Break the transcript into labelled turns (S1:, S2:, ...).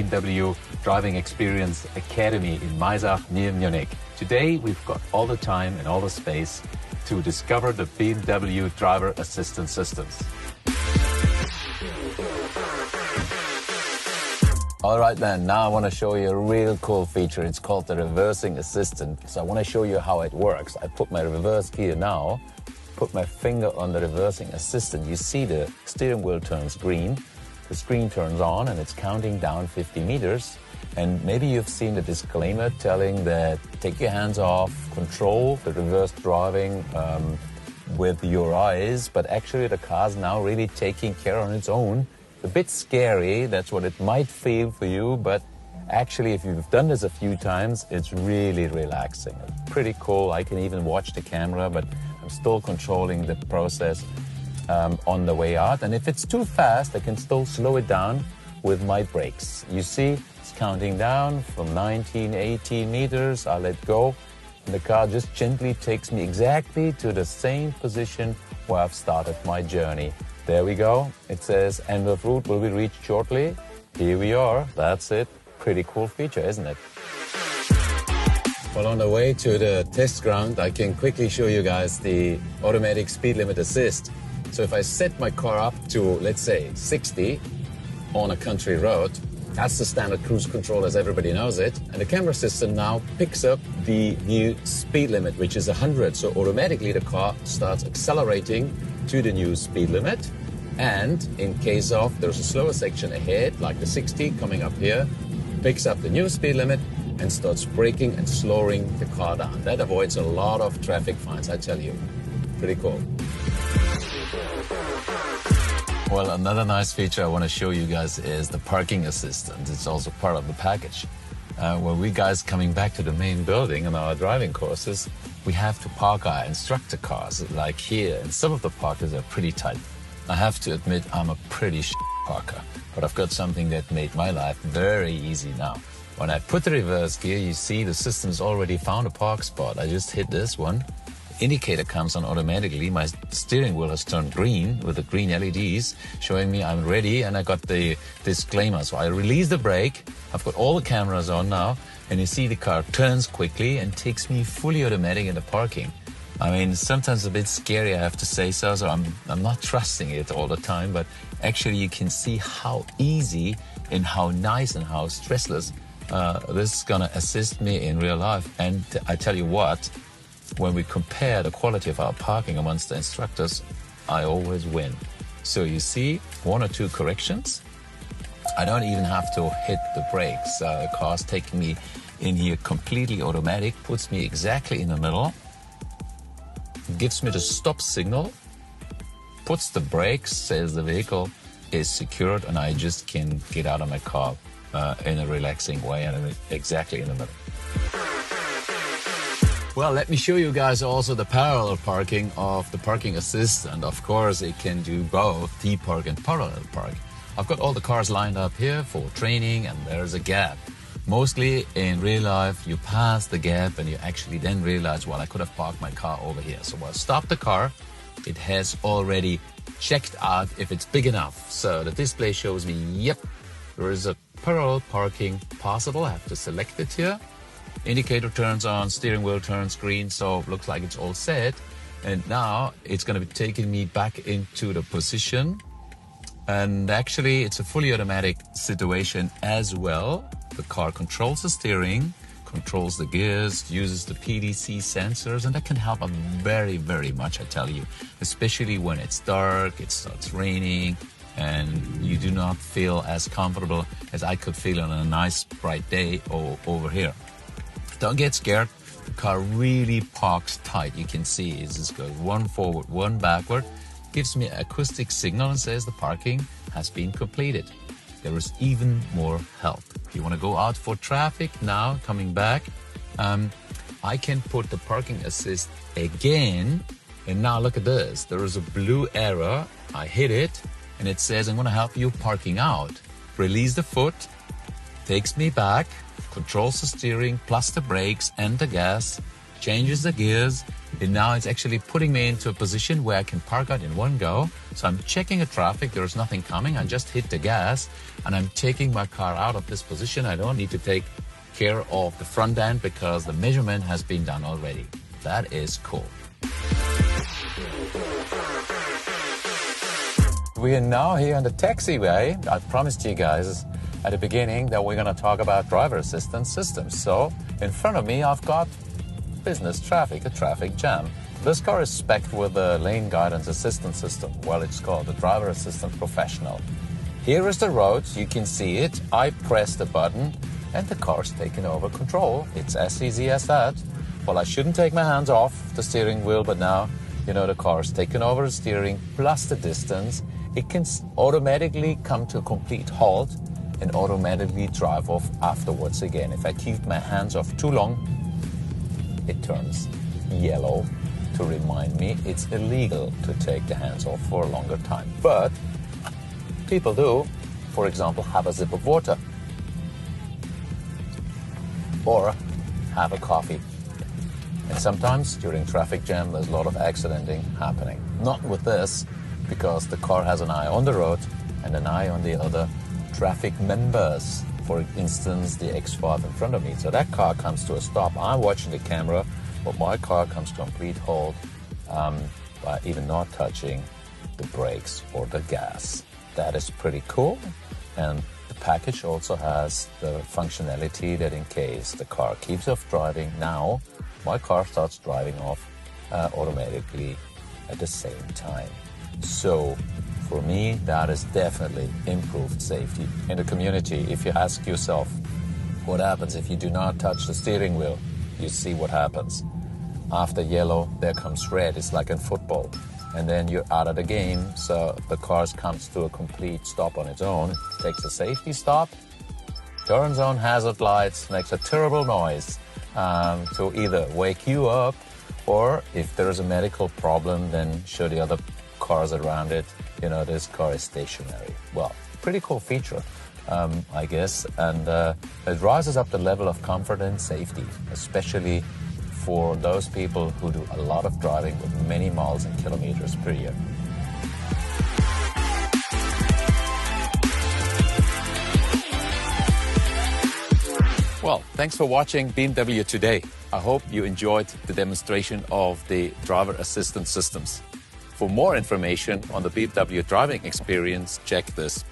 S1: BMW Driving Experience Academy in Maisach near Munich. Today we've got all the time and all the space to discover the BMW driver assistance systems. All right then, now I want to show you a real cool feature. It's called the reversing assistant. So I want to show you how it works. I put my reverse gear now, put my finger on the reversing assistant. You see the steering wheel turns green, the screen turns on, and it's counting down 50 meters. And maybe you've seen the disclaimer telling that take your hands off, control the reverse driving with your eyes, but actually the car's now really taking care on its own. A bit scary, that's what it might feel for you, but actually if you've done this a few times, it's really relaxing. It's pretty cool. I can even watch the camera, but I'm still controlling the process on the way out. And if it's too fast, I can still slow it down with my brakes. You see, it's counting down from 19, 18 meters. I let go, and the car just gently takes me exactly to the same position where I've started my journey. There we go. It says end of route will be reached shortly. Here we are. That's it. Pretty cool feature, isn't it? Well, on the way to the test ground, I can quickly show you guys the automatic speed limit assist. So if I set my car up to, let's say, 60 on a country road, that's the standard cruise control as everybody knows it. And the camera system now picks up the new speed limit, which is 100. So automatically the car starts accelerating to the new speed limit. And in case of there's a slower section ahead, like the 60 coming up here, picks up the new speed limit and starts braking and slowing the car down. That avoids a lot of traffic fines, I tell you. Pretty cool. Well, another nice feature I want to show you guys is the parking assistant. It's also part of the package. When we guys coming back to the main building on our driving courses, we have to park our instructor cars, like here, and some of the parkers are pretty tight. I have to admit I'm a pretty parker, but I've got something that made my life very easy now. When I put the reverse gear, you see the system's already found a park spot. I just hit this one. Indicator comes on automatically. My steering wheel has turned green with the green LEDs showing me I'm ready, and I got the disclaimer. So I release the brake. I've got all the cameras on now, and you see the car turns quickly and takes me fully automatic into parking. I mean, sometimes a bit scary, I have to say so I'm not trusting it all the time, but actually you can see how easy and how nice and how stressless this is gonna assist me in real life. And I tell you what, when we compare the quality of our parking amongst the instructors, I always win. So you see, one or two corrections. I don't even have to hit the brakes. The car's taking me in here completely automatic, puts me exactly in the middle, gives me the stop signal, puts the brakes, says the vehicle is secured, and I just can get out of my car in a relaxing way, and I'm exactly in the middle. Well, let me show you guys also the parallel parking of the parking assist, and of course it can do both T-park and parallel park. I've got all the cars lined up here for training, and there's a gap. Mostly in real life, you pass the gap and you actually then realize, well, I could have parked my car over here. So I'll stop the car. It has already checked out if it's big enough. So the display shows me, yep, there is a parallel parking possible. I have to select it here. Indicator turns on, steering wheel turns green, so it looks like it's all set. And now it's going to be taking me back into the position. And actually, it's a fully automatic situation as well. The car controls the steering, controls the gears, uses the PDC sensors, and that can help very, very much, I tell you. Especially when it's dark, it starts raining, and you do not feel as comfortable as I could feel on a nice bright day over here. Don't get scared. The car really parks tight. You can see it just goes one forward, one backward. Gives me an acoustic signal and says the parking has been completed. There is even more help. If you want to go out for traffic now, coming back, I can put the parking assist again. And now look at this. There is a blue arrow. I hit it and it says, I'm going to help you parking out. Release the foot, takes me back, controls the steering plus the brakes and the gas, changes the gears, and now it's actually putting me into a position where I can park out in one go. So I'm checking the traffic, there's nothing coming, I just hit the gas, and I'm taking my car out of this position. I don't need to take care of the front end because the measurement has been done already. That is cool. We are now here on the taxiway. I promised you guys at the beginning that we're going to talk about driver assistance systems. So in front of me, I've got business traffic, a traffic jam. This car is spec'd with a lane guidance assistance system. Well, it's called the Driver Assistant Professional. Here is the road. You can see it. I press the button and the car's taken over control. It's as easy as that. Well, I shouldn't take my hands off the steering wheel, but now, you know, the car's taken over the steering plus the distance. It can automatically come to a complete halt and automatically drive off afterwards again. If I keep my hands off too long, it turns yellow to remind me it's illegal to take the hands off for a longer time. But people do, for example, have a sip of water or have a coffee. And sometimes during traffic jam, there's a lot of accidenting happening. Not with this, because the car has an eye on the road and an eye on the other traffic members. For instance, the X5 in front of me. So that car comes to a stop. I'm watching the camera, but my car comes to a complete halt by even not touching the brakes or the gas. That is pretty cool. And the package also has the functionality that in case the car keeps off driving, now my car starts driving off automatically at the same time. So for me, that is definitely improved safety in the community. If you ask yourself, what happens if you do not touch the steering wheel? You see what happens. After yellow, there comes red. It's like in football. And then you're out of the game. So the car comes to a complete stop on its own, takes a safety stop, turns on hazard lights, makes a terrible noise to either wake you up or if there is a medical problem, then show the other cars around it, you know, this car is stationary. Well, pretty cool feature, I guess. And it rises up the level of comfort and safety, especially for those people who do a lot of driving with many miles and kilometers per year. Well, thanks for watching BMW Today. I hope you enjoyed the demonstration of the driver assistance systems. For more information on the BMW driving experience, check this